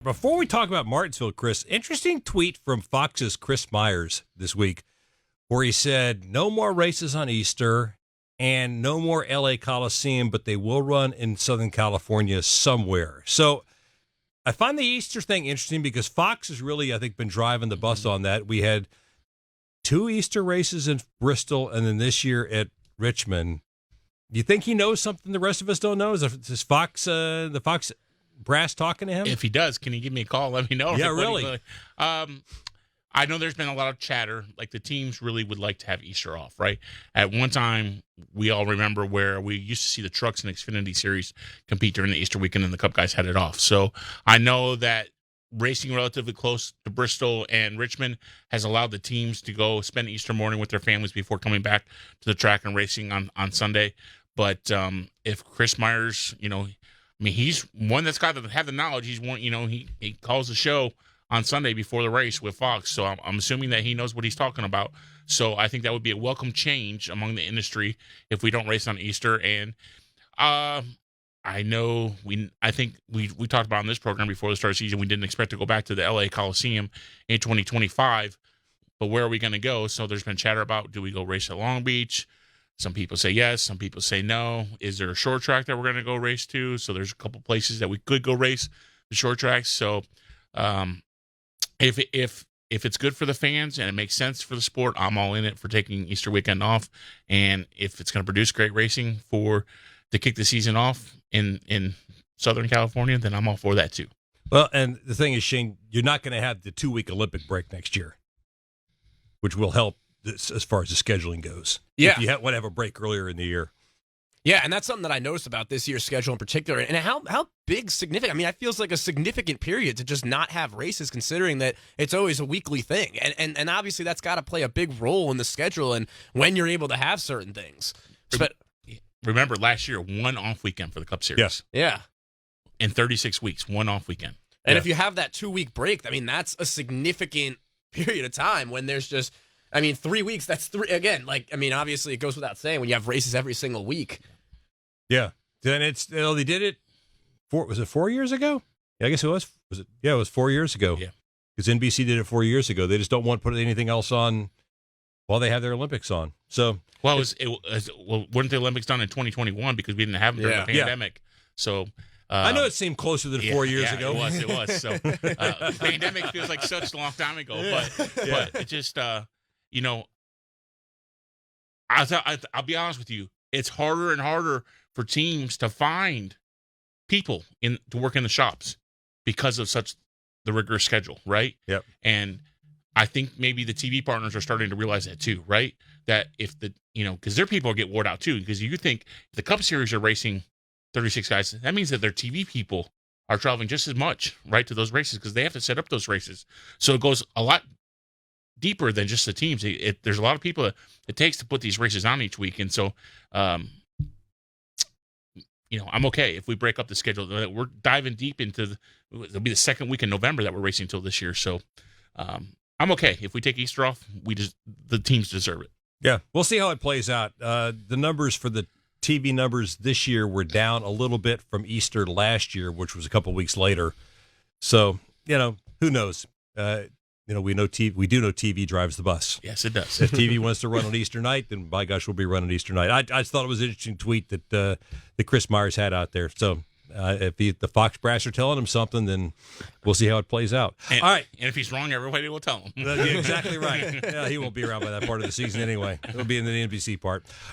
Before we talk about Martinsville, Chris, interesting tweet from Fox's Chris Myers this week where he said no more races on Easter and no more LA Coliseum, but they will run in Southern California somewhere. So I find the Easter thing interesting because Fox has really, I think, been driving the bus on that. We had 2 Easter races in Bristol and then this year at Richmond. Do you think he knows something the rest of us don't know? Is Fox, the Fox brass talking to him? If he does, can he give me a call? Let me know. Yeah, really. I know there's been a lot of chatter. Like, the teams really would like to have Easter off, right? At one time, we all remember where we used to see the trucks and Xfinity Series compete during the Easter weekend, and the Cup guys had it off. So I know that racing relatively close to Bristol and Richmond has allowed the teams to go spend Easter morning with their families before coming back to the track and racing on Sunday. But if Chris Myers, he's one that's got to have the knowledge. He's one, he calls the show on Sunday before the race with Fox. So I'm assuming that he knows what he's talking about. So I think that would be a welcome change among the industry if we don't race on Easter. And I think we talked about on this program before the start of the season, we didn't expect to go back to the LA Coliseum in 2025. But where are we going to go? So there's been chatter about, do we go race at Long Beach? Some people say yes. Some people say no. Is there a short track that we're going to go race to? So there's a couple places that we could go race the short tracks. So if it's good for the fans and it makes sense for the sport, I'm all in it for taking Easter weekend off. And if it's going to produce great racing to kick the season off in Southern California, then I'm all for that too. Well, and the thing is, Shane, you're not going to have the 2-week Olympic break next year, which will help as far as the scheduling goes. Yeah. If you want to have a break earlier in the year. Yeah, and that's something that I noticed about this year's schedule in particular, and how big, significant. I mean, it feels like a significant period to just not have races, considering that it's always a weekly thing, and obviously that's got to play a big role in the schedule and when you're able to have certain things. But remember, last year, 1 off weekend for the Cup Series. Yes. Yeah. In 36 weeks, 1 off weekend. And if you have that 2-week break, I mean, that's a significant period of time when there's just, 3 weeks, that's 3, again, obviously it goes without saying when you have races every single week. Yeah. Then they did it, was it 4 years ago? Yeah, I guess it was. It was 4 years ago. Yeah. Because NBC did it 4 years ago. They just don't want to put anything else on while they have their Olympics on. So, weren't the Olympics done in 2021 because we didn't have them during the pandemic? So, I know it seemed closer than 4 years ago. It was. So, pandemic feels like such a long time ago, but it just, I'll be honest with you, it's harder and harder for teams to find people to work in the shops because of the rigorous schedule, right? Yep. And I think maybe the TV partners are starting to realize that too, right? That if because their people get wore out too, because you think if the Cup Series are racing 36 guys, that means that their TV people are traveling just as much, right, to those races because they have to set up those races. So it goes a lot deeper than just the teams. There's a lot of people that it takes to put these races on each week. And so, I'm okay if we break up the schedule. We're diving deep into it'll be the second week in November that we're racing until this year. So I'm okay if we take Easter off. The teams deserve it. Yeah, we'll see how it plays out. The numbers for the TV numbers this year were down a little bit from Easter last year, which was a couple weeks later. So, who knows? We know TV. We do know TV drives the bus. Yes, it does. If TV wants to run on Easter night, then by gosh, we'll be running Easter night. I just thought it was an interesting tweet that Chris Myers had out there. So if the Fox brass are telling him something, then we'll see how it plays out. And, all right. And if he's wrong, everybody will tell him. That's exactly right. Yeah, he won't be around by that part of the season anyway. He'll be in the NBC part.